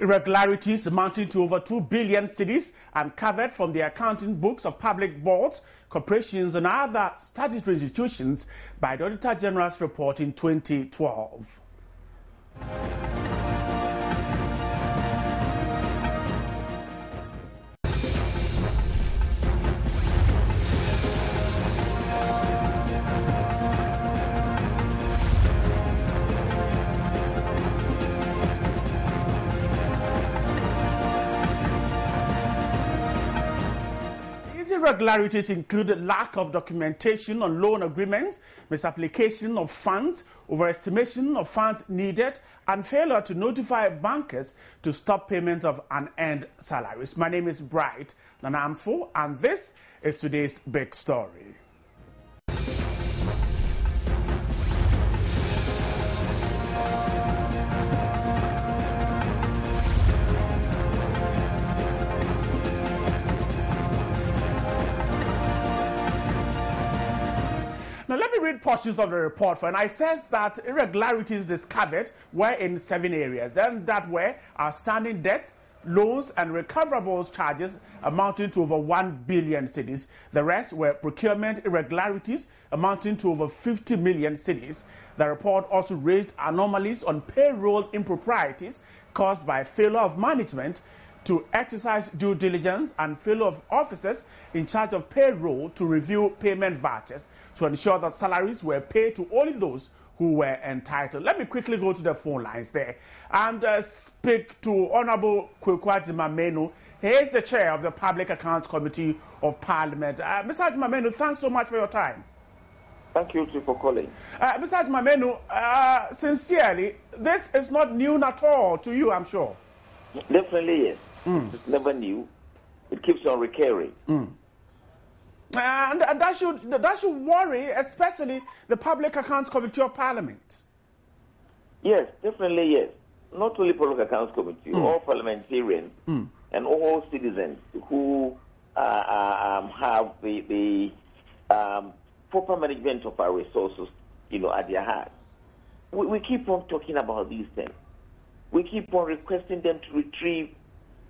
Irregularities amounting to over 2 billion cedis uncovered from the accounting books of public boards, corporations and other statutory institutions by the Auditor General's report in 2012. Irregularities include lack of documentation on loan agreements, misapplication of funds, overestimation of funds needed, and failure to notify bankers to stop payment of unearned salaries. My name is Bright Nanamfo, and this is today's big story. Now, let me read portions of the report for, and I says that irregularities discovered were in 7 areas, and that were outstanding debts, loans, and recoverables charges amounting to over 1 billion cedis. The rest were procurement irregularities amounting to over 50 million cedis. The report also raised anomalies on payroll improprieties caused by failure of management to exercise due diligence and failure of officers in charge of payroll to review payment vouchers to ensure that salaries were paid to only those who were entitled. Let me quickly go to the phone lines there and speak to Honorable Kwekwa Jimamenu. He is the chair of the Public Accounts Committee of Parliament. Mr. Jimamenu, thanks so much for your time. Thank you too for calling. Mr. Jimamenu, sincerely, this is not new at all to you, I'm sure. Definitely yes. It's never new. It keeps on recurring. And that should worry, especially the Public Accounts Committee of Parliament. Yes, definitely yes. Not only Public Accounts Committee, all parliamentarians and all citizens who have the proper management of our resources, at their heart. We keep on talking about these things. We keep on requesting them to retrieve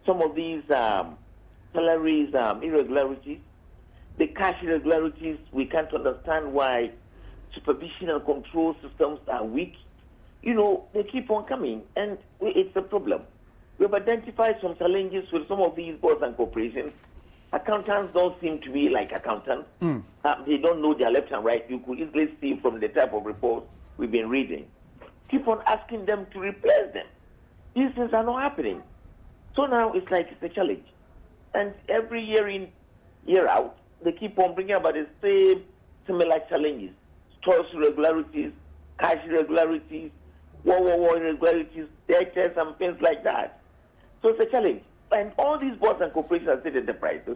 some of these salaries irregularities. The cash irregularities, we can't understand why supervision and control systems are weak. They keep on coming, and it's a problem. We have identified some challenges with some of these boards and corporations. Accountants don't seem to be like accountants. They don't know their left and right. You could easily see from the type of reports we've been reading. Keep on asking them to replace them. These things are not happening. So now it's like it's a challenge. And every year in, year out, they keep on bringing about the same similar challenges. Stores irregularities, cash irregularities, war irregularities, debtors and things like that. So it's a challenge. And all these boards and corporations are state enterprises,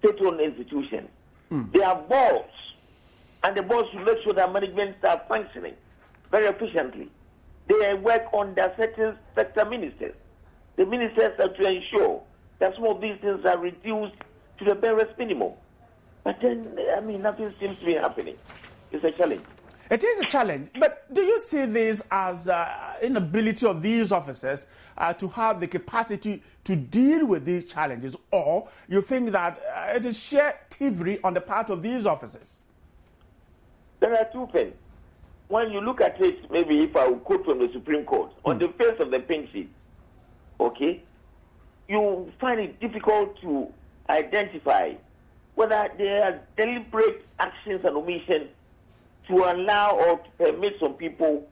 state-owned institutions. They are boards. And the boards should make sure that management are functioning very efficiently. They work under certain sector ministers. The ministers have to ensure that some of these things are reduced to the barest minimum. But then, nothing seems to be happening. It's a challenge. It is a challenge. But do you see this as inability of these officers to have the capacity to deal with these challenges? Or you think that it is sheer thievery on the part of these officers? There are two things. When you look at it, maybe if I will quote from the Supreme Court, on the face of the pink sheet, okay, you find it difficult to identify whether there are deliberate actions and omissions to allow or to permit some people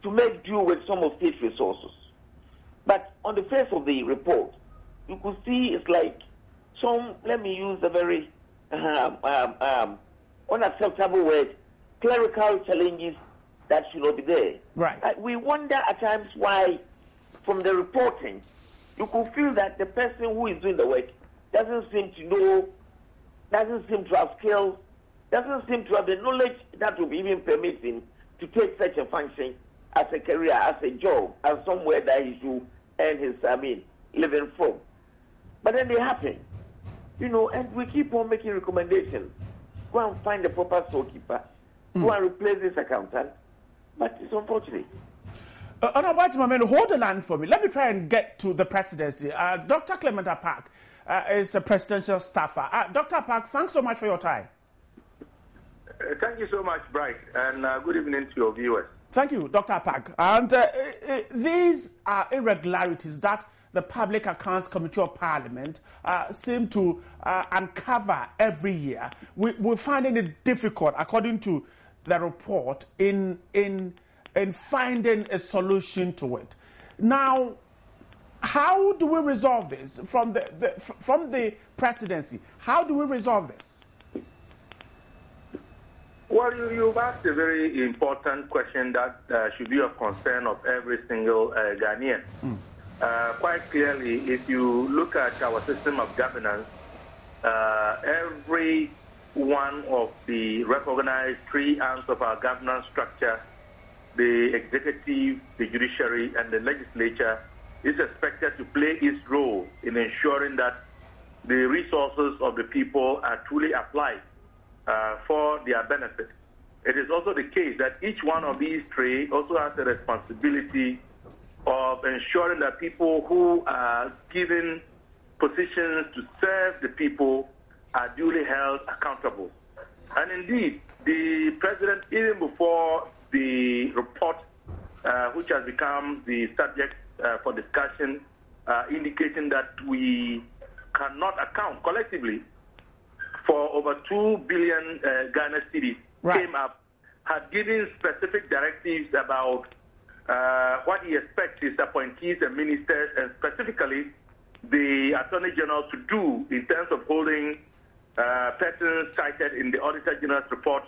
to make do with some of state resources. But on the face of the report, you could see it's like some, let me use a very unacceptable word, clerical challenges that should not be there. Right. We wonder at times why, from the reporting, you could feel that the person who is doing the work doesn't seem to know, doesn't seem to have skills, doesn't seem to have the knowledge that will be even permit him to take such a function as a career, as a job, as somewhere that he should earn his, living from. But then they happen, and we keep on making recommendations. Go and find the proper storekeeper. Go and replace this accountant. But it's unfortunate. Honorable Ajimamenu, hold the line for me. Let me try and get to the presidency. Dr. Clement Apak is a presidential staffer. Dr. Apak, thanks so much for your time. Thank you so much, Bright, and good evening to your viewers. Thank you, Dr. Apak. And these are irregularities that the Public Accounts Committee of Parliament seem to uncover every year. We're finding it difficult, according to the report, in finding a solution to it. Now, how do we resolve this from the presidency? How do we resolve this? Well, you've asked a very important question that should be of concern of every single Ghanaian. Quite clearly, if you look at our system of governance, every one of the recognized three arms of our governance structure, the executive, the judiciary, and the legislature, is expected to play its role in ensuring that the resources of the people are truly applied for their benefit. It is also the case that each one of these three also has a responsibility of ensuring that people who are given positions to serve the people are duly held accountable. And indeed, the president, even before the report, which has become the subject for discussion, indicating that we cannot account collectively for over 2 billion Ghana cedis, came up, had given specific directives about what he expects his appointees and ministers, and specifically the Attorney General, to do in terms of holding persons cited in the Auditor General's report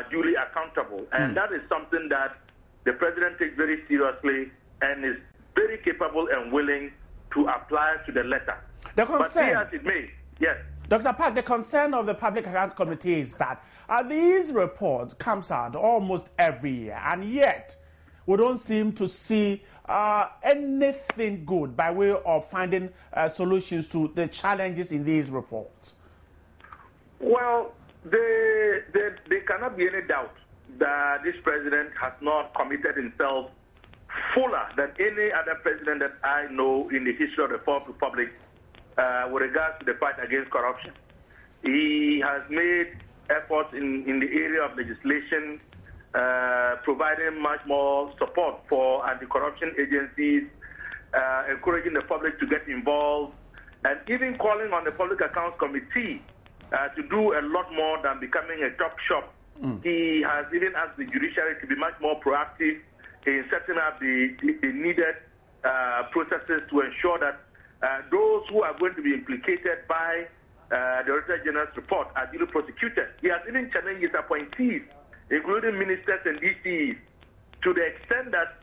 duly accountable. And that is something that the President takes very seriously and is very capable and willing to apply to the letter. The concern, but be as it may, yes. Dr. Park, the concern of the Public Accounts Committee is that these reports comes out almost every year, and yet we don't seem to see anything good by way of finding solutions to the challenges in these reports. Well, there cannot be any doubt that this president has not committed himself fuller than any other president that I know in the history of the Fourth Republic with regards to the fight against corruption. He has made efforts in the area of legislation, providing much more support for anti-corruption agencies, encouraging the public to get involved, and even calling on the Public Accounts Committee to do a lot more than becoming a talk shop. He has even asked the judiciary to be much more proactive in setting up the needed processes to ensure that those who are going to be implicated by the Auditor General's report are duly prosecuted. He has even challenged his appointees, including ministers and DCs, to the extent that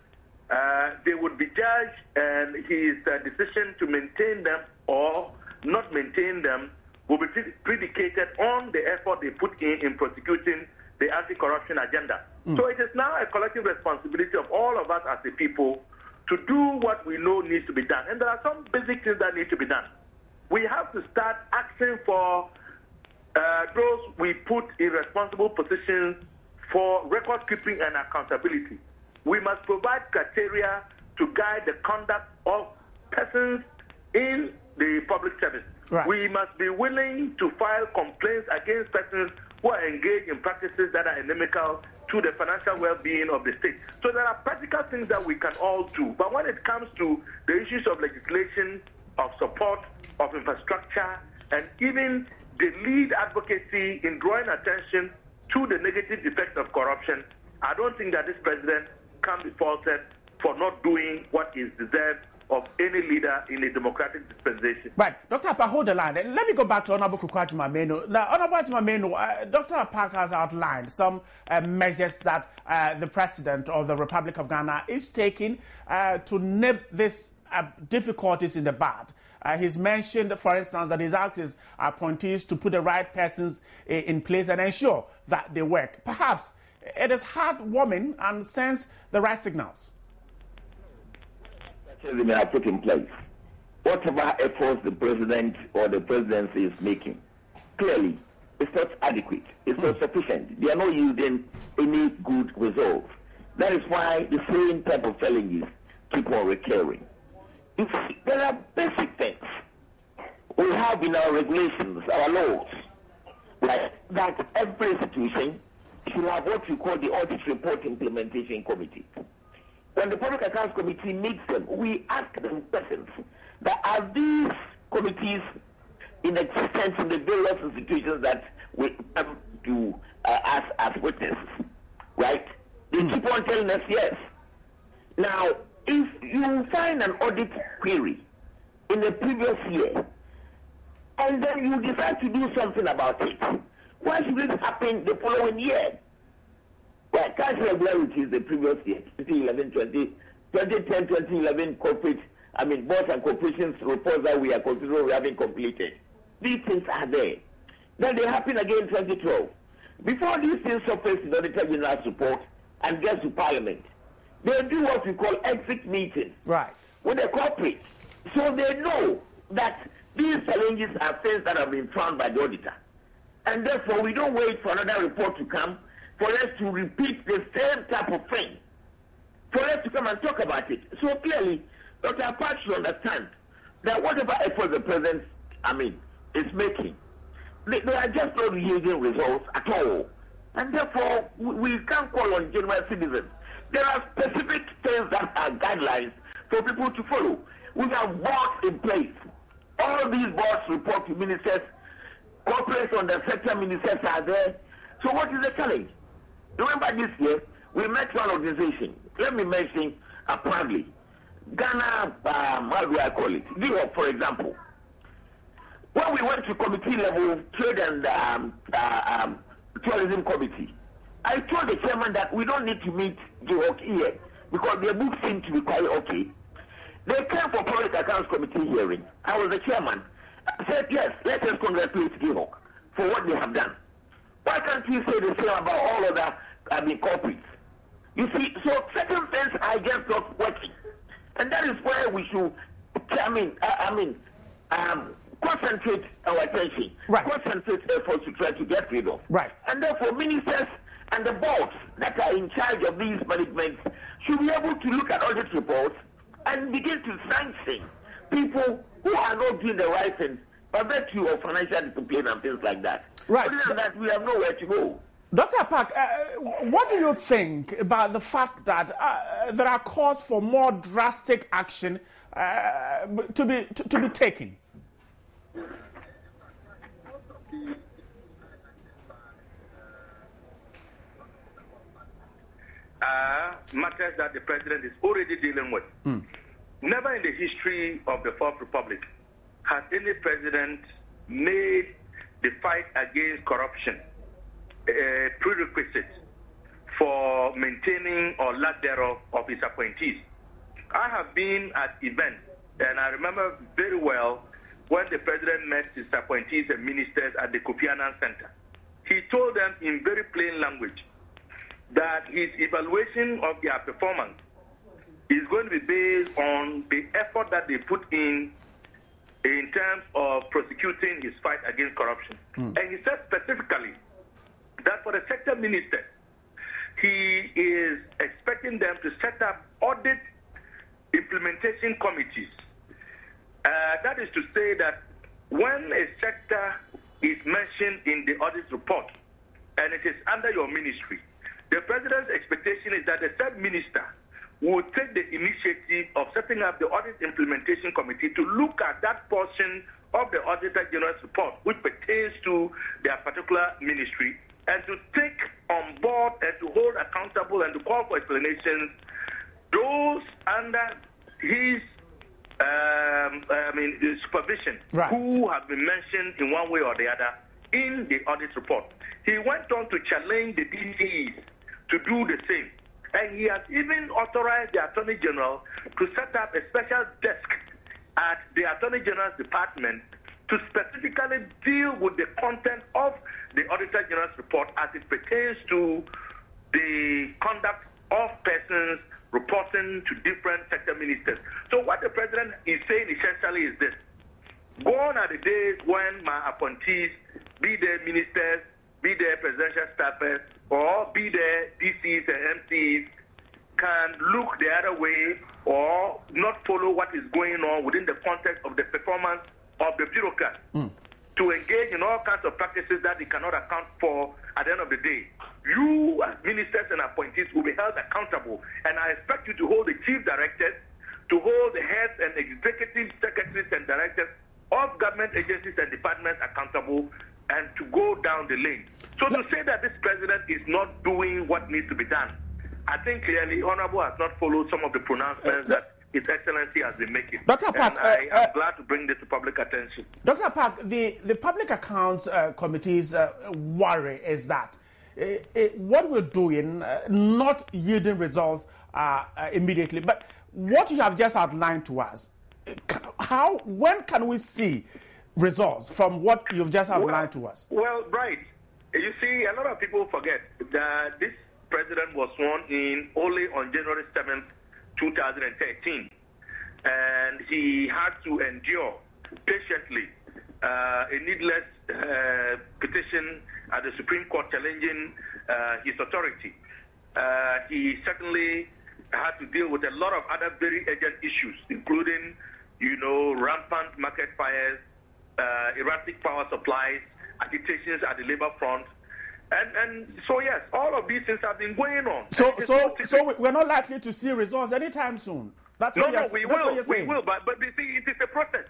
they would be judged, and his decision to maintain them or not maintain them will be predicated on the effort they put in prosecuting the anti-corruption agenda. So it is now a collective responsibility of all of us as a people to do what we know needs to be done. And there are some basic things that need to be done. We have to start asking for those we put in responsible positions for record keeping and accountability. We must provide criteria to guide the conduct of persons in the public service. Right. We must be willing to file complaints against persons who are engaged in practices that are inimical to the financial well-being of the state. So there are practical things that we can all do. But when it comes to the issues of legislation, of support, of infrastructure, and even the lead advocacy in drawing attention to the negative effects of corruption, I don't think that this president can be faulted for not doing what is deserved of any leader in a democratic dispensation. Right. Dr. Apak, hold the line. Let me go back to Honorable Ajimamenu. Now, Honorable Ajimamenu, Dr. Apak has outlined some measures that the President of the Republic of Ghana is taking to nip these difficulties in the bud. He's mentioned, for instance, that he's asked his appointees to put the right persons in place and ensure that they work. Perhaps it is heartwarming and sends the right signals. They may have put in place. Whatever efforts the president or the presidency is making, clearly, it's not adequate. It's not sufficient. They are not yielding any good results. That is why the same type of challenges keep on recurring. You see, there are basic things we have in our regulations, our laws, like that every institution should have what we call the Audit Report Implementation Committee. When the Public Accounts Committee meets them, we ask them questions. That are these committees in existence in the various institutions that we come to as witnesses, right? They keep on telling us yes. Now, if you find an audit query in the previous year, and then you decide to do something about it, why should it happen the following year? Well, cash irregularities the previous year, 2010, 2011 corporate, boards and corporations reports that we are considering we haven't completed. These things are there. Then they happen again in 2012. Before these things surface in the Auditor General's report and get to Parliament, they do what we call exit meetings with the corporate. So they know that these challenges are things that have been found by the auditor. And therefore, we don't wait for another report to come for us to repeat the same type of thing, for us to come and talk about it. So clearly, Dr. Apart should understand that whatever effort the President, is making, they are just not yielding results at all. And therefore, we can't call on general citizens. There are specific things that are guidelines for people to follow. We have boards in place. All of these boards report to ministers. Corporates on the sector ministers are there. So what is the challenge? Remember this year, we met one organization. Let me mention proudly. Ghana, how do I call it? GIHOC, for example. When we went to committee level, Trade and Tourism Committee, I told the chairman that we don't need to meet GIHOC here because their books seem to be quite okay. They came for Public Accounts Committee hearing. I was the chairman. I said, yes, let us congratulate GIHOC for what they have done. Why can't we say the same about all other corporates? You see, so certain things are just not working. And that is where we should, concentrate our attention, concentrate efforts to try to get rid of. And therefore, ministers and the boards that are in charge of these managements should be able to look at audit reports and begin to sanction people who are not doing the right things by virtue of financial discipline and things like that. Other than that, we have nowhere to go. Dr. Park, what do you think about the fact that there are calls for more drastic action to be taken? Matters that the president is already dealing with. Never in the history of the Fourth Republic has any president made the fight against corruption a prerequisite for maintaining or lack thereof of his appointees. I have been at events, and I remember very well when the president met his appointees and ministers at the Kofi Annan Center. He told them in very plain language that his evaluation of their performance is going to be based on the effort that they put in terms of prosecuting his fight against corruption. And he said specifically that for the sector minister, he is expecting them to set up audit implementation committees. That is to say that when a sector is mentioned in the audit report and it is under your ministry, the president's expectation is that the third minister will take the initiative of setting up the audit implementation committee to look at that portion of the Auditor General's report which pertains to their particular ministry and to take on board and to hold accountable and to call for explanations those under his supervision who have been mentioned in one way or the other in the audit report. He went on to challenge the DCEs to do the same. And he has even authorized the Attorney General to set up a special desk at the Attorney General's department to specifically deal with the content of the Auditor General's report as it pertains to the conduct of persons reporting to different sector ministers. So what the president is saying essentially is this: gone are the days when my appointees, be they ministers, be they presidential staffers, or be they DCs and MCs, can look the other way or not follow what is going on within the context of the performance of the bureaucrats to engage in all kinds of practices that they cannot account for at the end of the day. You, as ministers and appointees, will be held accountable, and I expect you to hold the chief directors, to hold the heads and executive secretaries and directors of government agencies and departments accountable, and to go down the lane. So to say that this president is not doing what needs to be done, I think clearly Honorable has not followed some of the pronouncements that His Excellency has been making. Dr. Park, I am glad to bring this to public attention. Dr. Park, the Public Accounts Committee's worry is that what we're doing, not yielding results immediately, but what you have just outlined to us, when can we see results from what you've just outlined to us? Well, right. You see, a lot of people forget that this president was sworn in only on January 7th, 2013. And he had to endure patiently a needless petition at the Supreme Court challenging his authority. He certainly had to deal with a lot of other very urgent issues, including, rampant market fires, erratic power supplies, agitations at the labor front. And so, yes, all of these things have been going on. So we're not likely to see results anytime soon. That's what we will, but you see, it is a process.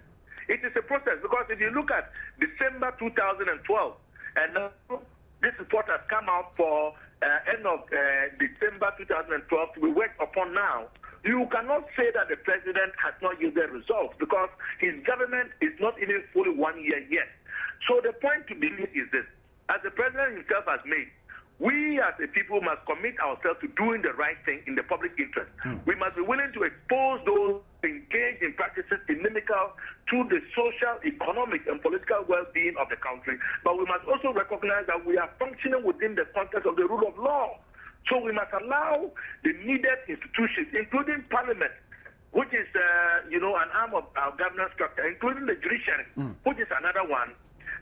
It is a process, because if you look at December 2012, and this report has come out for end of December 2012 to be worked upon now, you cannot say that the president has not yielded results, because his government is not even fully 1 year yet. So the point to be made is this: as the president himself has made, we as a people must commit ourselves to doing the right thing in the public interest. We must be willing to expose those engaged in practices inimical to the social, economic, and political well-being of the country. But we must also recognize that we are functioning within the context of the rule of law. So we must allow the needed institutions, including Parliament, which is an arm of our governance structure, including the judiciary, which is another one,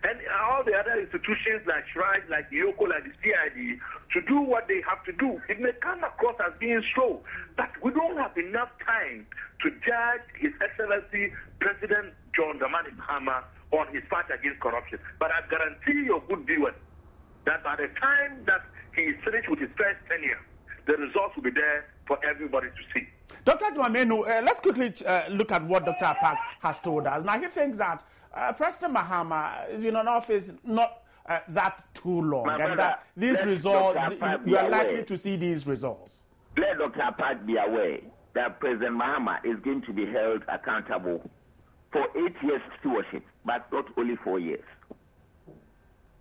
and all the other institutions like SHRIDE, like YOCO, like the CID, to do what they have to do. It may come across as being slow, but we don't have enough time to judge His Excellency President John Dramani Mahama on his fight against corruption. But I guarantee your good viewers that by the time that he is finished with his first tenure, the results will be there for everybody to see. Dr. Dwamenu, let's quickly look at what Dr. Park has told us. Now, he thinks that President Mahama has been in office not that too long, and that these results, we are likely to see these results. Let Dr. Park be aware that President Mahama is going to be held accountable for 8 years stewardship, but not only 4 years.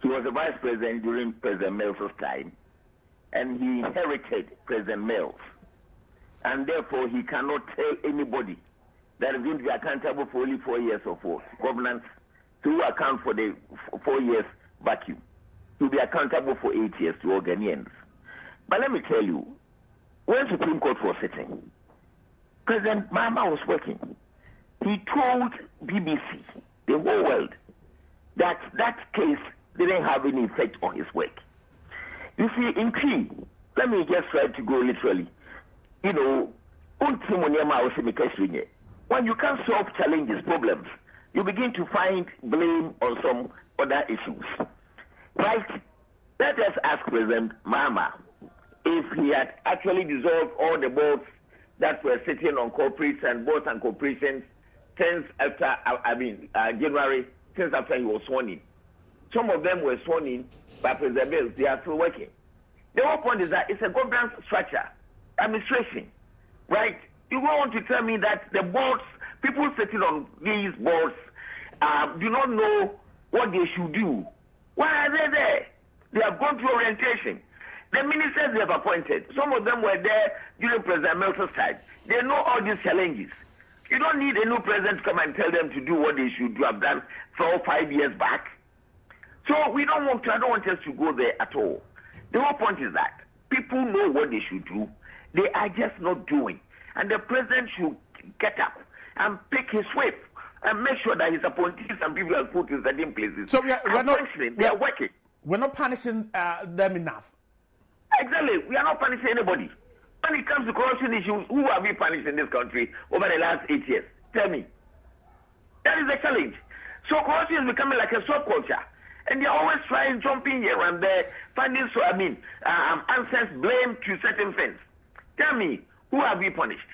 He was the vice president during President Mills' time, and he inherited President Mills. And therefore, he cannot tell anybody that is going to be accountable for only 4 years of governance to account for the 4 years vacuum. To be accountable for 8 years to all Ghanaians. But let me tell you, when Supreme Court was sitting, President Mahama was working. He told BBC, the whole world, that that case didn't have any effect on his work. You see, in Cree, let me just try to go literally. When you can't solve challenges, problems, you begin to find blame on some other issues. Right? Let us ask President Mahama if he had actually dissolved all the boards that were sitting on corporates and boards and corporations since after, January, since after he was sworn in. Some of them were sworn in by President Mills. They are still working. The whole point is that it's a governance structure, administration, right? You don't want to tell me that the boards, people sitting on these boards, do not know what they should do. Why are they there? They have gone through orientation. The ministers they have appointed, some of them were there during President Mills' time. They know all these challenges. You don't need a new president to come and tell them to do what they should do, have done 4 or 5 years back. So I don't want us to go there at all. The whole point is that people know what they should do. They are just not doing. And the president should get up and pick his whip and make sure that his appointees and people are put in certain places. So they are working. We're not punishing them enough. Exactly. We are not punishing anybody. when it comes to corruption issues, who have we punished in this country over the last 8 years? Tell me. That is the challenge. So corruption is becoming like a subculture. And they're always trying, jumping here and there, finding, answers, blame to certain things. Tell me, who have we punished?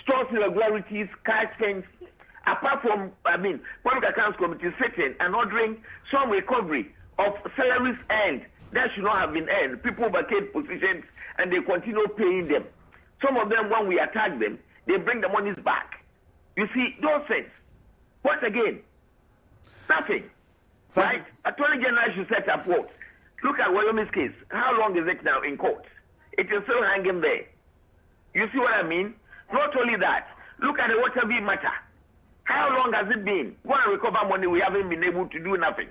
Stores irregularities, cash things, apart from, Public Accounts Committee sitting and ordering some recovery of salaries earned that should not have been earned. People vacate positions and they continue paying them. Some of them, when we attack them, they bring the monies back. You see, those things. What again? Nothing. Right? Attorney General should set up what? Look at Wyoming's case. How long is it now in court? It is still hanging there. You see what I mean? Not only that, look at the Waterview matter. How long has it been? Go and recover money, we haven't been able to do nothing.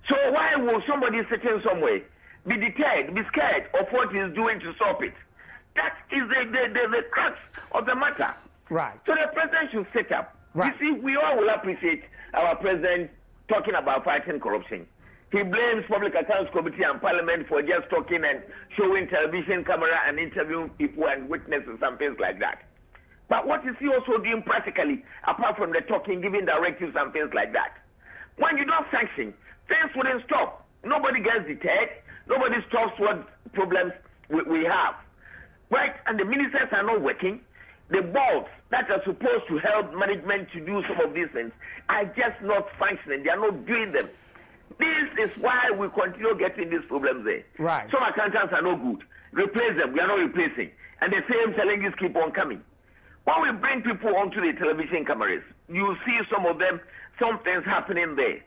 So why will somebody sitting somewhere be deterred, be scared of what he's doing to stop it? That is the crux of the matter. Right. So the president should set up. Right. You see, we all will appreciate our president talking about fighting corruption. He blames Public Accounts Committee and Parliament for just talking and showing television camera and interviewing people and witnesses and things like that. But what is he also doing practically, apart from the talking, giving directives and things like that? When you don't sanction, things wouldn't stop. Nobody gets deterred. Nobody stops what problems we have. Right? And the ministers are not working. The boards that are supposed to help management to do some of these things are just not functioning. They are not doing them. This is why we continue getting these problems there. Right. Some accountants are no good. Replace them. We are not replacing. And the same challenges keep on coming. When we bring people onto the television cameras, you see some of them, some things happening there.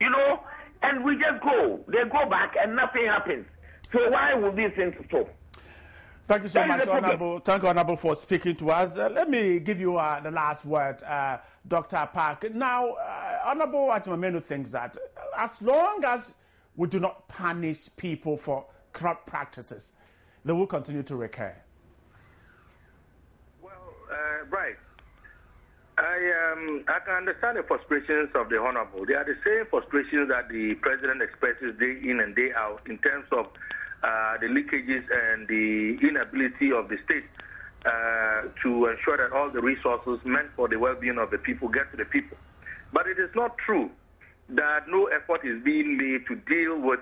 You know, and we just go. They go back and nothing happens. So why will these things stop? Thank you so much, Honorable. Thank you, Honorable, for speaking to us. Let me give you the last word, Dr. Park. Now, Honorable Achimamenu thinks that as long as we do not punish people for corrupt practices, they will continue to recur. Well, right. I can understand the frustrations of the Honorable. They are the same frustrations that the President expresses day in and day out in terms of the leakages and the inability of the state to ensure that all the resources meant for the well-being of the people get to the people. But it is not true that no effort is being made to deal with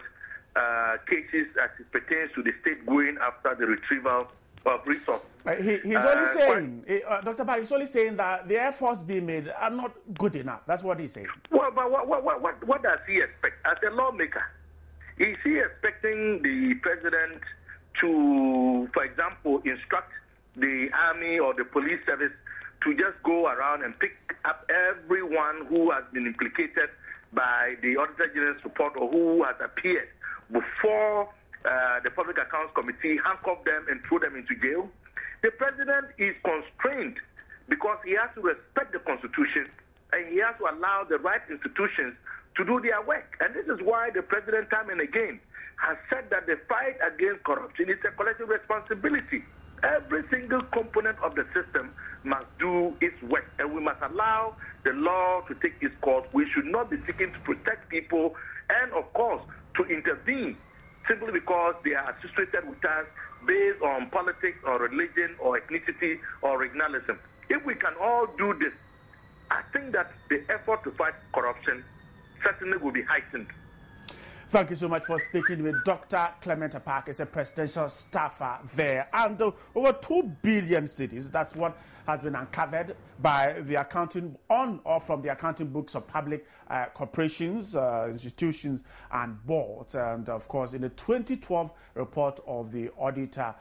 cases as it pertains to the state going after the retrieval of resources. He's only saying, Dr. Park, he's only saying that the efforts being made are not good enough. That's what he's saying. Well, but what does he expect? As a lawmaker, is he expecting the president to, for example, instruct the army or the police service to just go around and pick up everyone who has been implicated by the Auditor General's report or who has appeared before the Public Accounts Committee, handcuff them and throw them into jail? The president is constrained because he has to respect the Constitution and he has to allow the right institutions to do their work. And this is why the president time and again has said that the fight against corruption is a collective responsibility. Every single component of the system must do its work, and we must allow the law to take its course. We should not be seeking to protect people and, of course, to intervene simply because they are associated with us based on politics or religion or ethnicity or regionalism. If we can all do this, I think that the effort to fight corruption certainly will be heightened. Thank you so much for speaking with Dr. Clement Park, is a presidential staffer there. And over 2 billion cedis, that's what has been uncovered by the accounting on or from the accounting books of public corporations, institutions and boards. And of course, in the 2012 report of the Auditor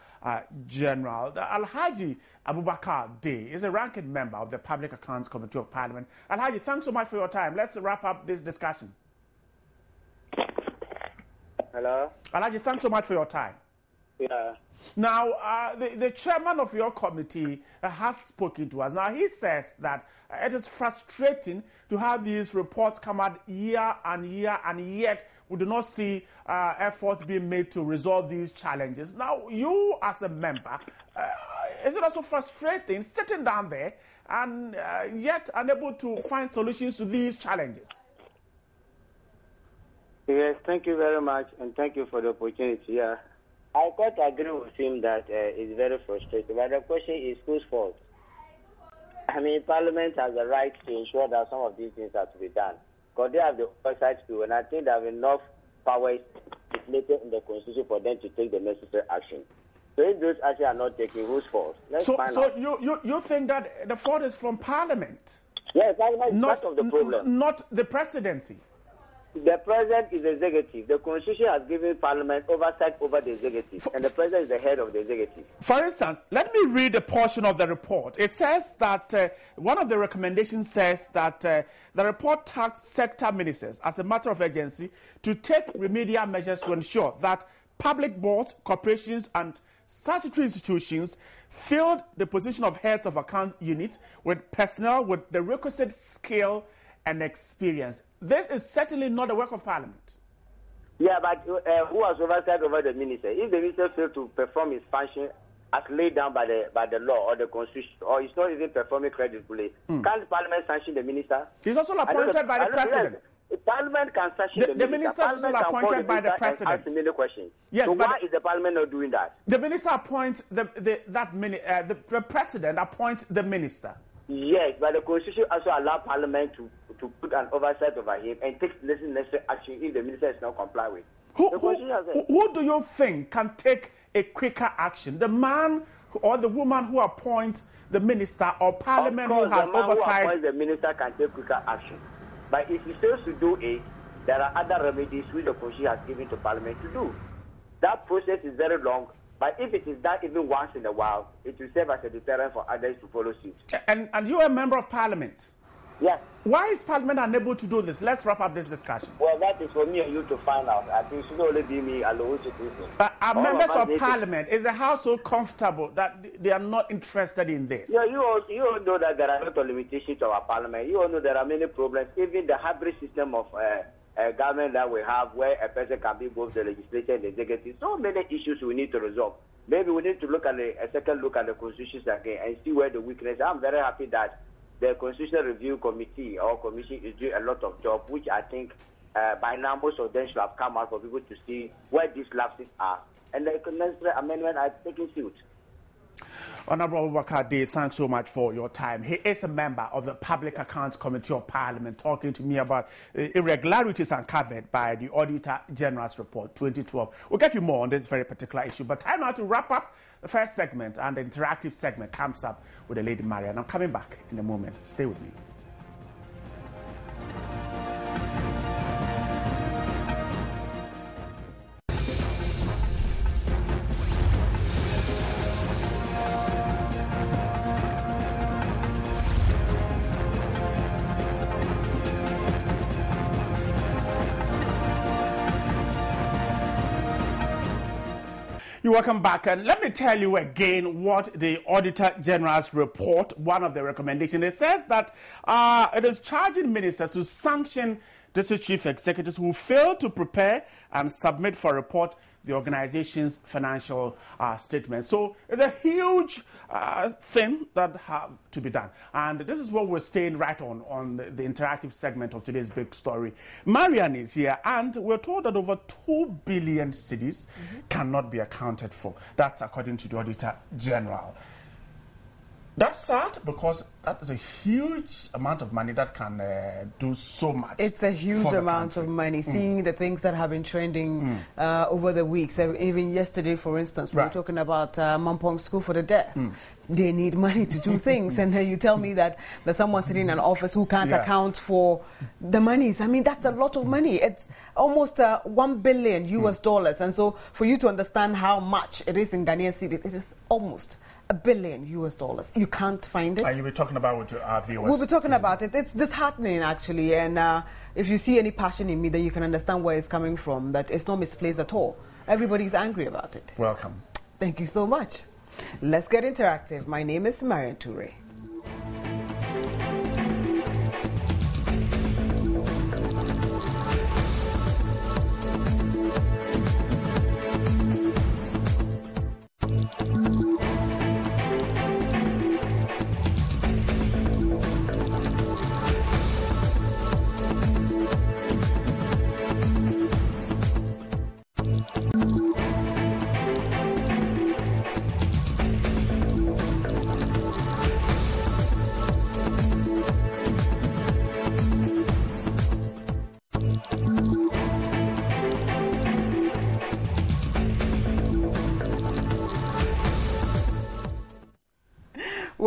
General, Alhaji Abubakar Day is a ranking member of the Public Accounts Committee of Parliament. Alhaji, thanks so much for your time. Let's wrap up this discussion. Hello? Alhaji, thanks so much for your time. Yeah. Now, the chairman of your committee has spoken to us. Now, he says that it is frustrating to have these reports come out year and year, and yet we do not see efforts being made to resolve these challenges. Now, you as a member, is it also frustrating sitting down there and yet unable to find solutions to these challenges? Yes, thank you very much, and thank you for the opportunity. Yeah, I quite agree with him that it's very frustrating. But the question is whose fault? I mean, Parliament has the right to ensure that some of these things are to be done. Because they have the oversight to, and I think they have enough powers stipulated in the Constitution for them to take the necessary action. So if those actions are not taken, whose fault? Let's find out. So you think that the fault is from Parliament? Yes, Parliament is part of the problem. Not the presidency. The president is the executive. The Constitution has given Parliament oversight over the executive, and the president is the head of the executive. For instance, let me read a portion of the report. It says that one of the recommendations says that the report tasked sector ministers as a matter of urgency to take remedial measures to ensure that public boards, corporations, and statutory institutions filled the position of heads of account units with personnel with the requisite skill and experience. This is certainly not the work of Parliament. Yeah, but who has oversight over the minister? If the minister fails to perform his function as laid down by the law or the Constitution, or he's not even performing credibly, can't Parliament sanction the minister? He's also appointed by the president. Parliament can sanction the minister is also appointed by the president. Ask many questions. Yes, so why is the Parliament not doing that? The minister appoints the president appoints the minister. Yes, but the Constitution also allows Parliament to put an oversight over him and take necessary action if the minister is not comply with. Who do you think can take a quicker action? The man or the woman who appoints the minister, or Parliament who has oversight? Who appoints the minister can take quicker action. But if he fails to do it, there are other remedies which the Constitution has given to Parliament to do. That process is very long, but if it is done even once in a while, it will serve as a deterrent for others to follow suit. And you are a member of Parliament. Yes. Why is Parliament unable to do this? Let's wrap up this discussion. Well, that is for me and you to find out. I think it should only be me alone to do this. Members of Parliament, is the House so comfortable that they are not interested in this? Yeah, you all know that there are a lot of limitations to our Parliament. You all know there are many problems. Even the hybrid system of government that we have, where a person can be both the legislature and the executive, so many issues we need to resolve. Maybe we need to look at a second look at the constitutions again and see where the weakness. I'm very happy that the Constitutional Review Committee or Commission is doing a lot of job, which I think by now most of them should have come out for people to see where these lapses are. And the necessary amendment are taking suit. Honorable Wakade, thanks so much for your time. He is a member of the Public Accounts Committee of Parliament, talking to me about irregularities uncovered by the Auditor General's Report 2012. We'll get you more on this very particular issue, but time now to wrap up the first segment, and the interactive segment comes up with the Lady Maria. And I'm coming back in a moment. Stay with me. You're welcome back, and let me tell you again what the Auditor General's report, one of the recommendations, it says that it is charging ministers to sanction district chief executives who fail to prepare and submit for report the organization's financial statement. So it's a huge thing that have to be done. And this is what we're staying right on the interactive segment of today's big story. Marian is here, and we're told that over 2 billion cedis cannot be accounted for. That's according to the Auditor General. That's sad, because that is a huge amount of money that can do so much. It's a huge amount of money. Seeing the things that have been trending over the weeks, even yesterday, for instance, we were talking about Mampong School for the Deaf. They need money to do things, and then you tell me that there's someone sitting in an office who can't account for the monies. I mean, that's a lot of money. It's almost $1 billion US dollars, and so for you to understand how much it is in Ghanaian cedis, it is almost $1 billion US dollars. You can't find it. And you'll be talking about with our viewers. We'll be talking about it. It's disheartening, actually, and if you see any passion in me, then you can understand where it's coming from, that it's not misplaced at all. Everybody's angry about it. Welcome. Thank you so much. Let's get interactive. My name is Marian Toure.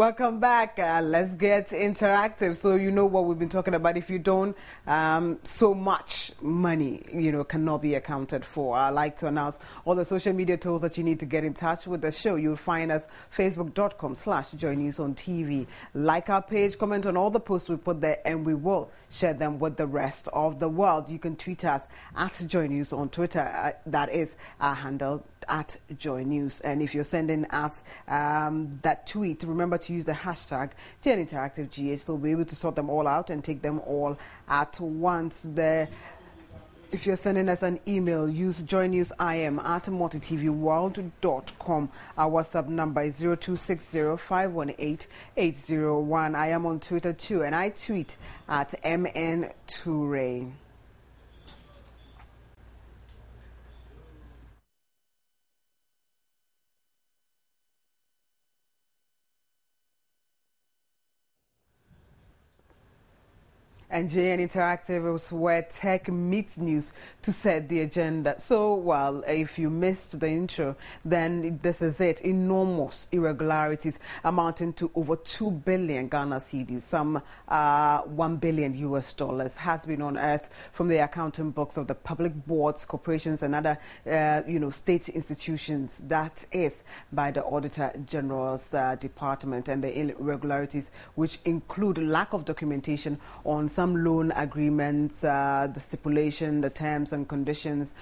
Welcome back. Let's get interactive. So you know what we've been talking about. If you don't, so much money, cannot be accounted for. I like to announce all the social media tools that you need to get in touch with the show. You'll find us facebook.com/Joy News on TV. Like our page, comment on all the posts we put there, and we will share them with the rest of the world. You can tweet us at Joy News on Twitter. That is our handle, at Joy News. And if you're sending us that tweet, remember to use the hashtag JNInteractiveGH, so we'll be able to sort them all out and take them all at once. If you're sending us an email, use joynewsim@multitvworld.com. Our WhatsApp number is 0260-518-801. I am on Twitter too, and I tweet at MN Toure. And JN Interactive is where tech meets news to set the agenda. So, well, if you missed the intro, then this is it. Enormous irregularities amounting to over 2 billion Ghana cedis, some $1 billion US, has been unearthed from the accounting books of the public boards, corporations, and other, state institutions. That is by the Auditor General's Department. And the irregularities, which include lack of documentation on some loan agreements, the stipulation, the terms and conditions,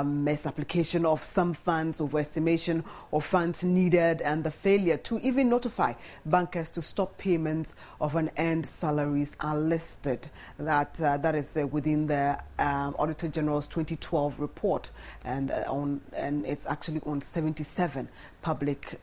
misapplication of some funds, overestimation of funds needed, and the failure to even notify bankers to stop payments of unearned salaries are listed. That is within the Auditor General's 2012 report, and it's actually on 77 public,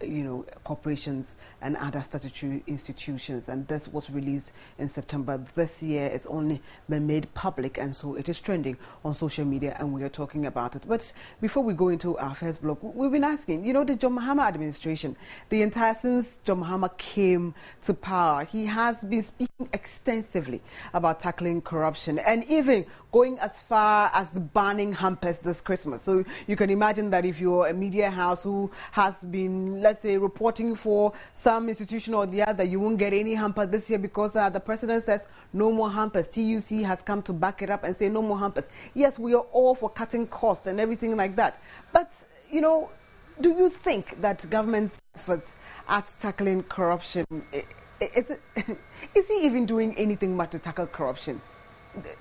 corporations and other statutory institutions. And this was released in September this year. It's only been made public, and so it is trending on social media, and we are talking about it. But before we go into our first block, we've been asking, the John Mahama administration, since John Mahama came to power, he has been speaking extensively about tackling corruption, and even going as far as banning hampers this Christmas. So you can imagine that if you're a media house who has been, let's say, reporting for some institution or the other, you won't get any hamper this year because the president says no more hampers. TUC has come to back it up and say no more hampers. Yes, we are all for cutting costs and everything like that. But, do you think that government's efforts at tackling corruption, is he even doing anything much to tackle corruption?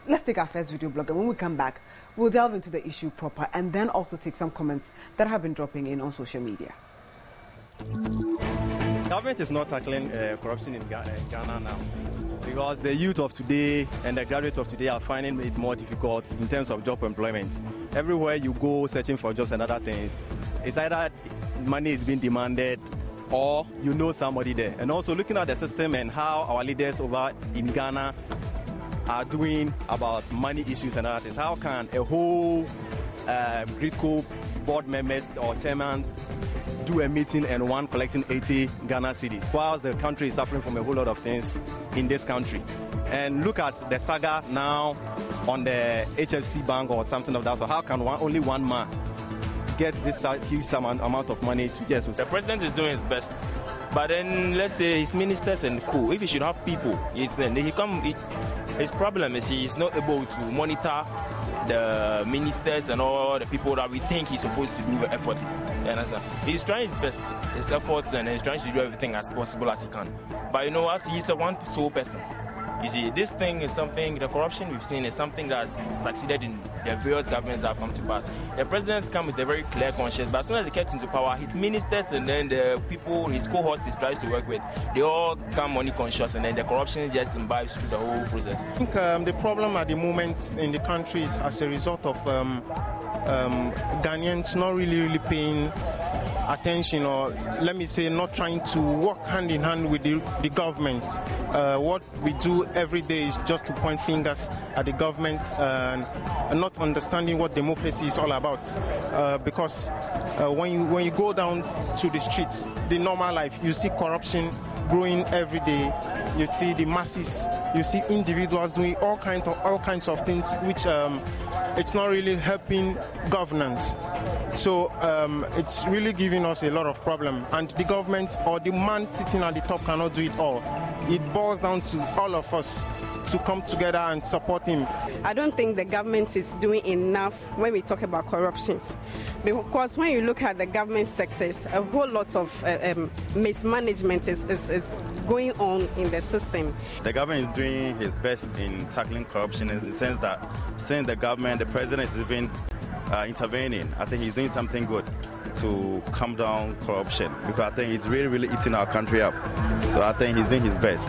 Let's take our first video blog, and when we come back, we'll delve into the issue proper and then also take some comments that have been dropping in on social media. Government is not tackling corruption in Ghana now, because the youth of today and the graduates of today are finding it more difficult in terms of job employment. Everywhere you go searching for jobs and other things, it's either money is being demanded or somebody there. And also looking at the system and how our leaders over in Ghana are doing about money issues and other things. How can a whole grid board members or chairman do a meeting and one collecting 80 Ghana cedis, whilst the country is suffering from a whole lot of things in this country? And look at the saga now on the HFC bank or something of that. So how can only one man get this huge amount of money to just... The president is doing his best, but then let's say his ministers and co, if he should have people, his problem is he is not able to monitor the ministers and all the people that we think he's supposed to do the effort. You understand? He's trying his best, his efforts, and he's trying to do everything as possible as he can. But as he's a one sole person. You see, this thing is something, the corruption we've seen is something that's succeeded in the various governments that have come to pass. The president's come with a very clear conscience, but as soon as he gets into power, his ministers and then the people, his cohorts he tries to work with, they all come money conscious, and then the corruption just imbibes through the whole process. I think the problem at the moment in the country is as a result of Ghanaians not really paying attention, or let me say not trying to work hand in hand with the government. What we do every day is just to point fingers at the government and not understanding what democracy is all about. Because when you go down to the streets, the normal life, you see corruption growing every day. You see the masses, You see individuals doing all kinds of things, which it's not really helping governance. So it's really giving us a lot of problem. And the government or the man sitting at the top cannot do it all. It boils down to all of us to come together and support him. I don't think the government is doing enough when we talk about corruptions, because when you look at the government sectors, a whole lot of mismanagement is going on in the system. The government is doing his best in tackling corruption in the sense that since the government, the president is even intervening, I think he's doing something good to calm down corruption, because I think it's really, really eating our country up. So I think he's doing his best.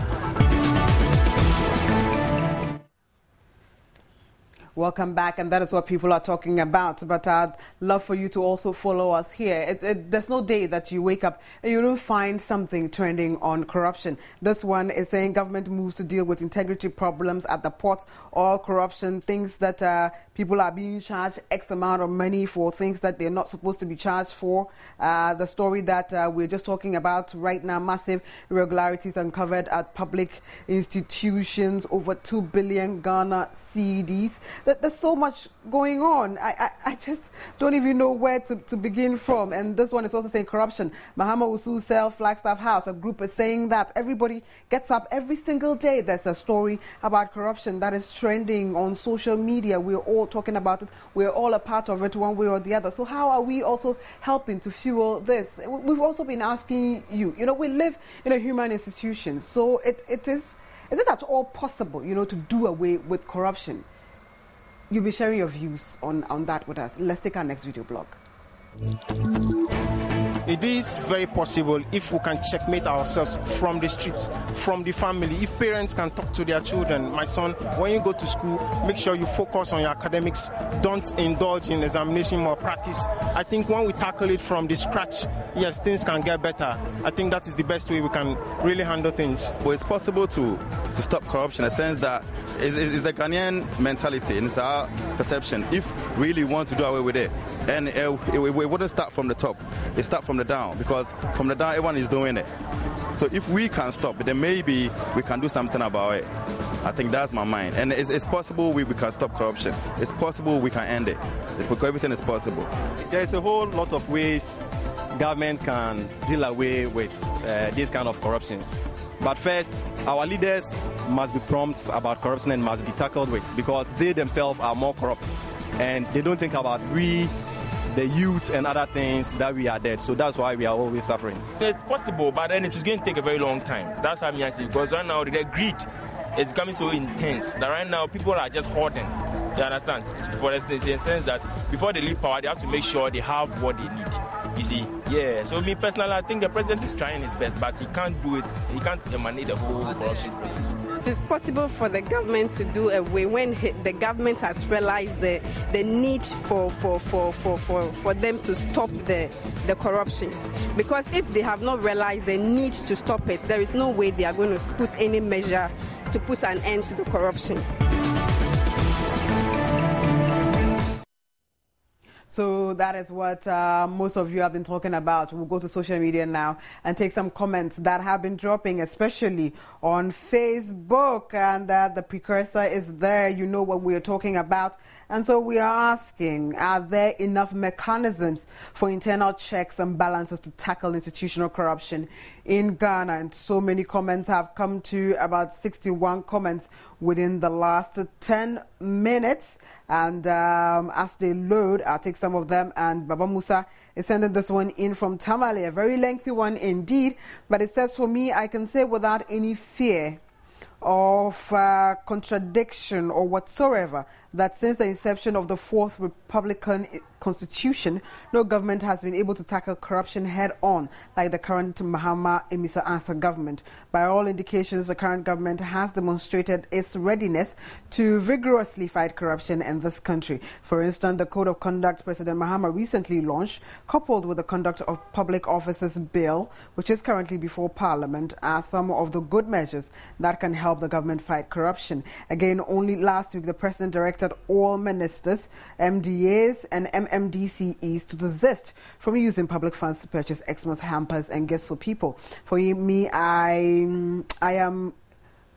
Welcome back, and that is what people are talking about. But I'd love for you to also follow us here. There's no day that you wake up and you don't find something trending on corruption. This one is saying government moves to deal with integrity problems at the port or corruption, things that people are being charged X amount of money for things that they're not supposed to be charged for. The story that we're just talking about right now, massive irregularities uncovered at public institutions, over 2 billion Ghana cedis. There's so much going on. I just don't even know where to begin from. And this one is also saying corruption. Mahama Usu sell Flagstaff House. A group is saying that everybody gets up every single day. There's a story about corruption that is trending on social media. We're all talking about it. We're all a part of it one way or the other. So how are we also helping to fuel this? We've also been asking you, we live in a human institution. So is it at all possible, to do away with corruption? You'll be sharing your views on that with us. Let's take our next video blog. It is very possible if we can checkmate ourselves from the streets, from the family. If parents can talk to their children, my son, when you go to school, make sure you focus on your academics. Don't indulge in examination or practice. I think when we tackle it from the scratch, yes, things can get better. I think that is the best way we can really handle things. Well, it's possible to stop corruption in the sense that it's the Ghanaian mentality and it's our perception. If really want to do away with it, and it wouldn't start from the top, it starts from the down, because from the down everyone is doing it. So if we can stop it, then maybe we can do something about it. I think that's my mind. And it's possible we can stop corruption. It's possible we can end it. It's because everything is possible. There's a whole lot of ways government can deal away with these kind of corruptions. But first, our leaders must be prompt about corruption and must be tackled with, because they themselves are more corrupt and they don't think about the youth and other things that we are dead. So that's why we are always suffering. It's possible, but then it is going to take a very long time. That's how I see it, because right now the greed is becoming so intense that right now people are just hoarding. You understand? For the sense that before they leave power, they have to make sure they have what they need. You see? Yeah. So me personally, I think the president is trying his best, but he can't do it. He can't emanate the whole corruption place. It's possible for the government to do away when the government has realized the need for them to stop the corruptions. Because if they have not realized the need to stop it, there is no way they are going to put any measure to put an end to the corruption. So that is what most of you have been talking about. We'll go to social media now and take some comments that have been dropping, especially on Facebook. And the precursor is there. You know what we're talking about. And so we are asking, are there enough mechanisms for internal checks and balances to tackle institutional corruption in Ghana? And so many comments have come to, about 61 comments within the last 10 minutes. And as they load, I'll take some of them. And Baba Musa is sending this one in from Tamale, a very lengthy one indeed. But it says, for me, I can say without any fear of contradiction or whatsoever, that since the inception of the Fourth Republican Constitution, no government has been able to tackle corruption head-on like the current Mahama Emisa Arthur government. By all indications, the current government has demonstrated its readiness to vigorously fight corruption in this country. For instance, the Code of Conduct President Mahama recently launched, coupled with the Conduct of Public Officers Bill, which is currently before Parliament, are some of the good measures that can help the government fight corruption. Again, only last week, the President directed all ministers, MDAs and MMDCEs to desist from using public funds to purchase Xmas hampers and gifts for people. For me, I am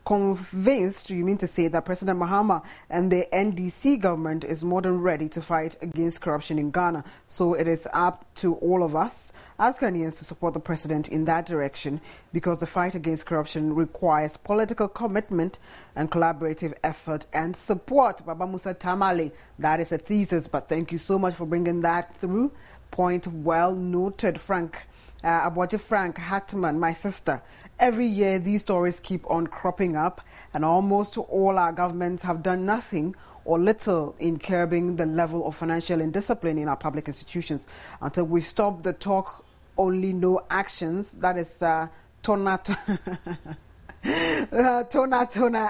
convinced, you mean to say that President Mahama and the NDC government is more than ready to fight against corruption in Ghana. So it is up to all of us as Ghanaians to support the president in that direction, because the fight against corruption requires political commitment and collaborative effort and support. Baba Musa Tamale, that is a thesis, but thank you so much for bringing that through. Point well noted, Frank. Aboje Frank Hartman, my sister. Every year these stories keep on cropping up, and almost all our governments have done nothing or little in curbing the level of financial indiscipline in our public institutions. Until we stop the talk, only no actions. That is tona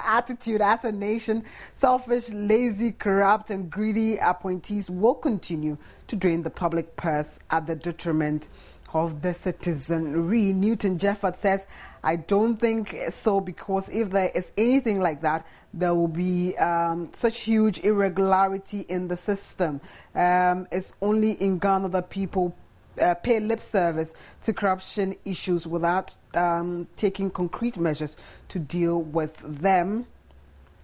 attitude as a nation. Selfish, lazy, corrupt and greedy appointees will continue to drain the public purse at the detriment of the citizenry. Newton Jefford says, I don't think so, because if there is anything like that, there will be such huge irregularity in the system. It's only in Ghana that people pay lip service to corruption issues without taking concrete measures to deal with them.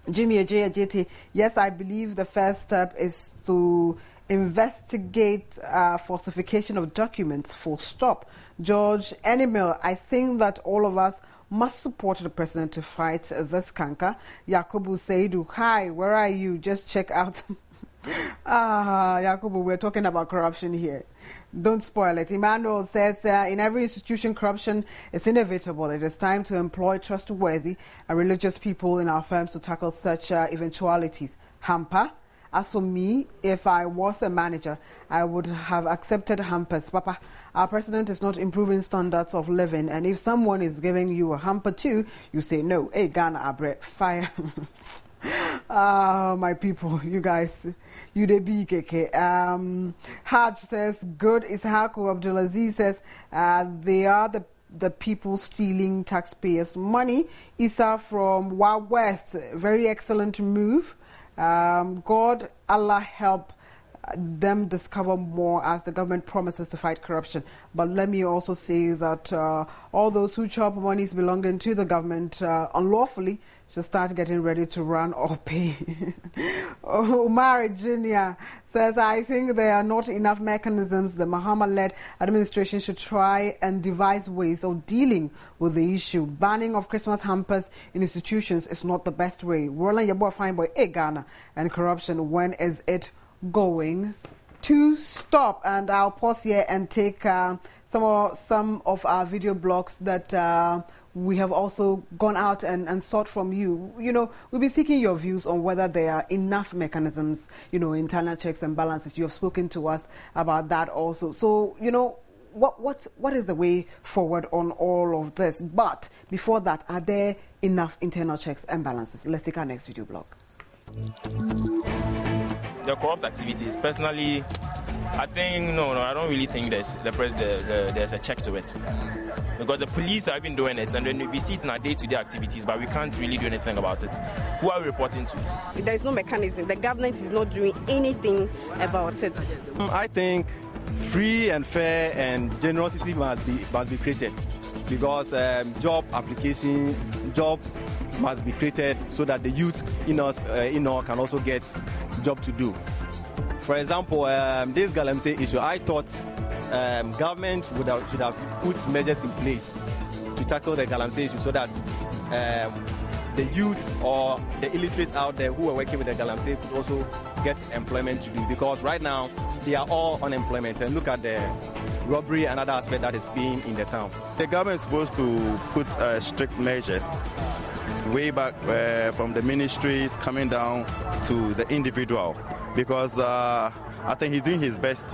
Jimmy Ajay, yes, I believe the first step is to investigate falsification of documents, full stop. George Enimil, I think that all of us must support the president to fight this canker. Yakubu Seidu, hi, where are you? Just check out. Yakubu, we're talking about corruption here. Don't spoil it. Emmanuel says, in every institution, corruption is inevitable. It is time to employ trustworthy and religious people in our firms to tackle such eventualities. Hamper. As for me, if I was a manager, I would have accepted hampers. Papa, our president is not improving standards of living, and if someone is giving you a hamper too, you say no. Hey, Ghana, Abre, fire. My people, you guys, you the BKK. Haj says, good. Ishaku Abdulaziz says, they are the people stealing taxpayers' money. Isa from Wild West, very excellent move. God, Allah help them discover more as the government promises to fight corruption. But let me also say that all those who chop monies belonging to the government unlawfully should start getting ready to run or pay. Umar Jr. says, I think there are not enough mechanisms. The Mahama-led administration should try and devise ways of dealing with the issue. Banning of Christmas hampers in institutions is not the best way. Roland Yabua fine boy, Ghana, and corruption, when is it going to stop? And I'll pause here and take some of our video blogs that we have also gone out and sought from you. You know, we'll be seeking your views on whether there are enough mechanisms, you know, internal checks and balances. You have spoken to us about that also. So, you know, what is the way forward on all of this? But before that, are there enough internal checks and balances? Let's take our next video blog. The corrupt activities, personally, I think no, I don't really think there's a check to it, because the police are even doing it, and then we see it in our day-to-day activities, but we can't really do anything about it. Who are we reporting to? There is no mechanism. The government is not doing anything about it. I think free and fair and generosity must be created, because job must be created so that the youth in us can also get job to do. For example, this Galamsey issue, I thought government should have put measures in place to tackle the Galamsey issue, so that the youth or the illiterates out there who are working with the Galamsey could also get employment to do, because right now they are all unemployment, and look at the robbery and other aspect that is being in the town. The government is supposed to put strict measures way back from the ministries coming down to the individual, because I think he's doing his best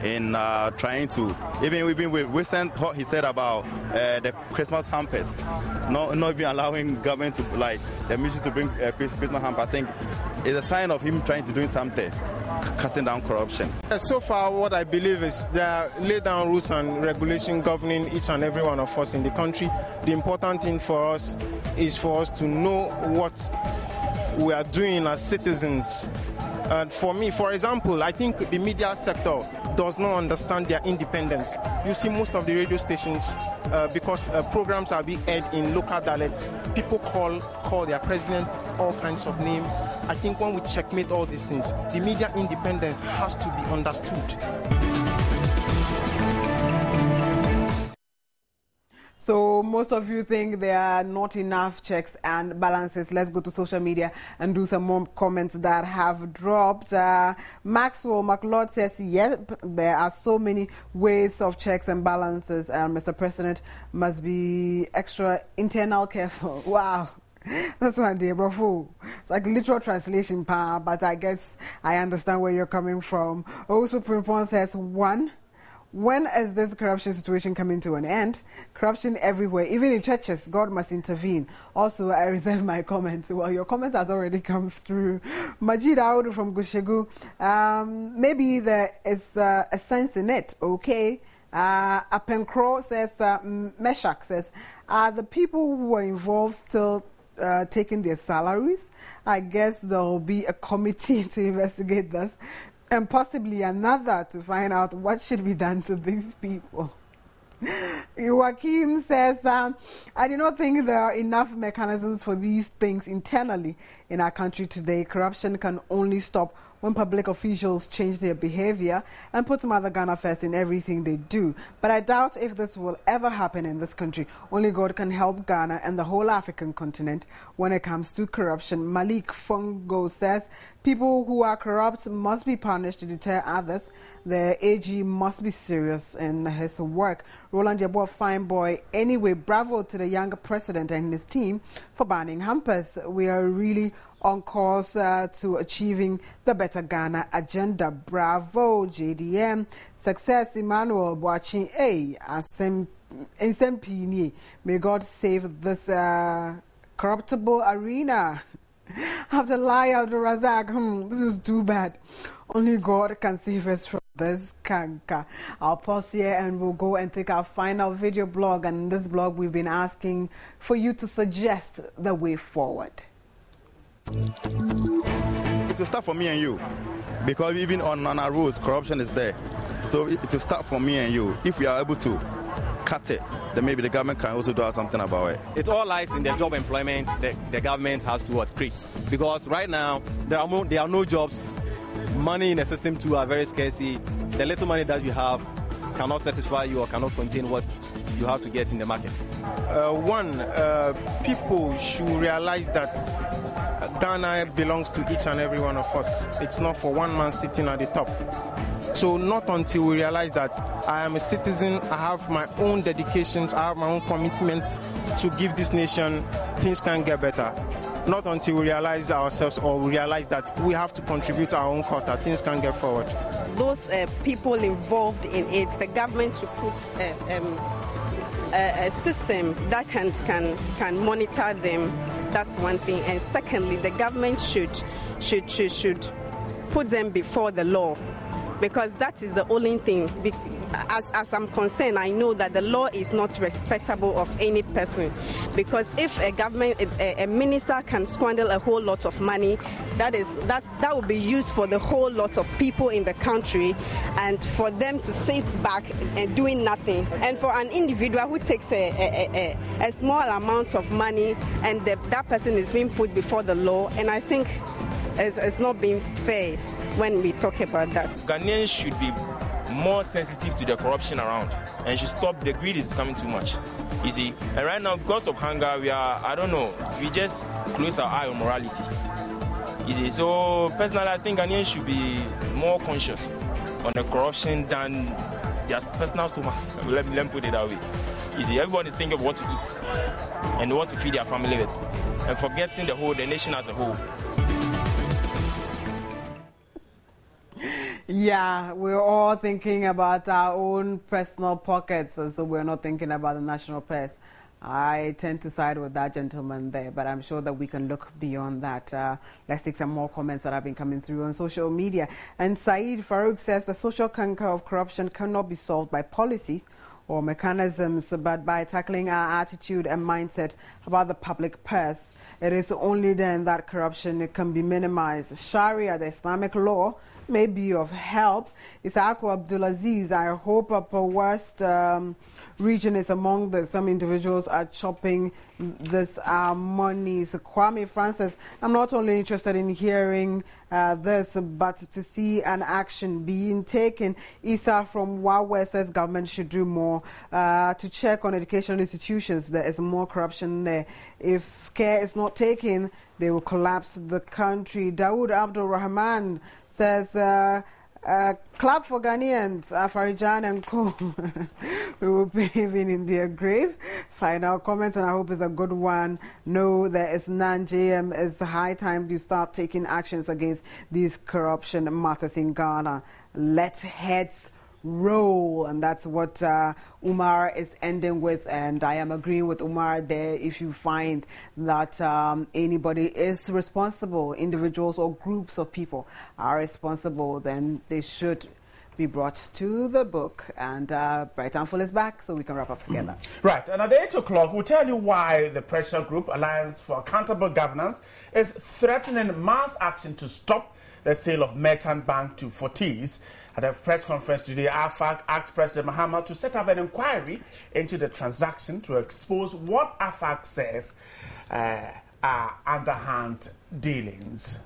in trying to, even with recent what he said about the Christmas hampers, not even allowing government to, like, the ministry to bring Christmas hamper. I think it's a sign of him trying to do something, cutting down corruption. So far, what I believe is there are laid down rules and regulations governing each and every one of us in the country. The important thing for us is for us to know what we are doing as citizens. And for me, for example, I think the media sector does not understand their independence. You see most of the radio stations, because programs are being aired in local dialects, people call their president all kinds of names. I think when we checkmate all these things, the media independence has to be understood. So most of you think there are not enough checks and balances. Let's go to social media and do some more comments that have dropped. Maxwell McLeod says, yep, there are so many ways of checks and balances, and Mr. President must be extra internal careful. Wow. That's one day, bro. It's like literal translation, but I guess I understand where you're coming from. Also, Primpon says, when is this corruption situation coming to an end? Corruption everywhere, even in churches. God must intervene. Also, I reserve my comment. Well, your comment has already come through. Majid Audu from Gushegu. Maybe there is a sense in it, okay? Apenkro says, Meshach says, are the people who were involved still taking their salaries? I guess there will be a committee to investigate this, and possibly another to find out what should be done to these people. Joaquim says, I do not think there are enough mechanisms for these things internally in our country today. Corruption can only stop when public officials change their behavior and put Mother Ghana first in everything they do. But I doubt if this will ever happen in this country. Only God can help Ghana and the whole African continent when it comes to corruption. Malik Fongo says, people who are corrupt must be punished to deter others. The AG must be serious in his work. Roland Jabo, fine boy. Anyway, bravo to the young president and his team for banning hampers. We are really on course to achieving the Better Ghana agenda. Bravo, JDM. Success, Emmanuel Boachi. Nsempini. May God save this corruptible arena. After lie, Abdul Razak, this is too bad. Only God can save us from this canker. I'll pause here and we'll go and take our final video blog. And in this blog, we've been asking for you to suggest the way forward. It will start for me and you, because even on our rules, corruption is there. So it will start for me and you. If we are able to cut it, then maybe the government can also do something about it. It all lies in the job employment that the government has to create. Because right now, there are no jobs. Money in the system too are very scarcity. The little money that you have cannot satisfy you or cannot contain what you have to get in the market. People should realize that Ghana belongs to each and every one of us. It's not for one man sitting at the top. So not until we realize that I am a citizen, I have my own dedications, I have my own commitments to give this nation, things can get better. Not until we realize ourselves or we realize that we have to contribute our own quota, things can get forward. Those people involved in it, the government should put a system that can monitor them. That's one thing. And secondly, the government should put them before the law, because that is the only thing. As I'm concerned, I know that the law is not respectable of any person, because if a minister can squander a whole lot of money, that will be used for the whole lot of people in the country, and for them to sit back and doing nothing. And for an individual who takes a small amount of money, and that person is being put before the law, and I think it's not being fair when we talk about that. Ghanaians should be more sensitive to the corruption around and should stop. The greed is becoming too much, you see. And right now, because of hunger, we just close our eye on morality, you see. So personally, I think Ghanaians should be more conscious on the corruption than their personal stomach. Let me put it that way. You see, everyone is thinking of what to eat and what to feed their family with, and forgetting the nation as a whole. Yeah, we're all thinking about our own personal pockets, so we're not thinking about the national press. I tend to side with that gentleman there, but I'm sure that we can look beyond that. Let's take some more comments that have been coming through on social media. And Saeed Farouk says the social canker of corruption cannot be solved by policies or mechanisms, but by tackling our attitude and mindset about the public purse. It is only then that corruption can be minimized. Sharia, the Islamic law, may be of help. Isaac Abdulaziz, I hope Upper West region is among the some individuals are chopping this money. So Kwame Francis, I'm not only interested in hearing this, but to see an action being taken. Isa from Wawe says government should do more to check on educational institutions. There is more corruption there. If care is not taken, they will collapse the country. Dawood Abdul Rahman says, clap for Ghanaians, Afarijan and Co. We will be even in their grave. Final comments, and I hope it's a good one. No, there is none. JM, it's high time you start taking actions against these corruption matters in Ghana. Let's heads roll, and that's what Umar is ending with, and I am agreeing with Umar there. If you find that anybody is responsible, individuals or groups of people are responsible, then they should be brought to the book. And Bright and Full is back, so we can wrap up together. Right, and at 8 o'clock, we'll tell you why the pressure group Alliance for Accountable Governance is threatening mass action to stop the sale of Merchant Bank to Fortis. At a press conference today, AFAC asked President Mahama to set up an inquiry into the transaction to expose what AFAC says are underhand dealings.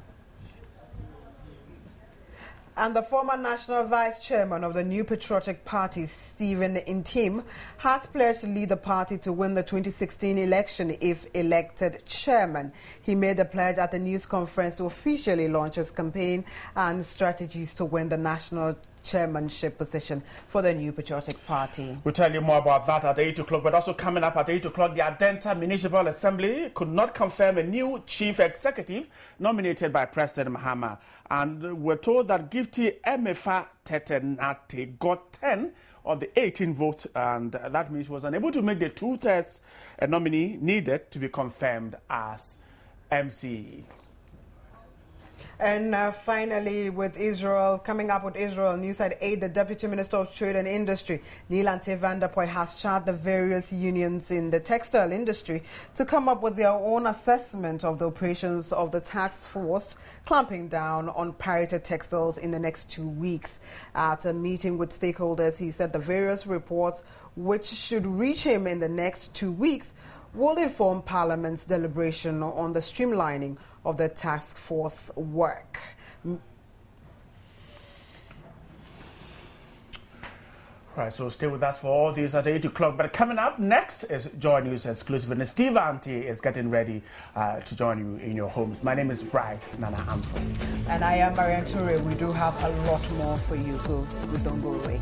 And the former national vice chairman of the New Patriotic Party, Stephen Intim, has pledged to lead the party to win the 2016 election if elected chairman. He made the pledge at the news conference to officially launch his campaign and strategies to win the national chairmanship position for the New Patriotic Party. We'll tell you more about that at 8 o'clock, but also coming up at 8 o'clock, the Adenta Municipal Assembly could not confirm a new chief executive nominated by President Mahama. And we're told that Gifty Emefa Tetenate got 10 of the 18 votes, and that means was unable to make the 2/3 nominee needed to be confirmed as MC. And finally, with Israel, coming up with Israel News at 8, the Deputy Minister of Trade and Industry, Neelante van der Poy, has charged the various unions in the textile industry to come up with their own assessment of the operations of the task force clamping down on pirated textiles in the next 2 weeks. At a meeting with stakeholders, he said the various reports which should reach him in the next 2 weeks will inform Parliament's deliberation on the streamlining of the task force work. Right, so stay with us for all these at 8 o'clock. But coming up next is Joy News Exclusive, and Steve Auntie is getting ready to join you in your homes. My name is Bright Nana Amfo. And I am Marian Toure. We do have a lot more for you, so don't go away.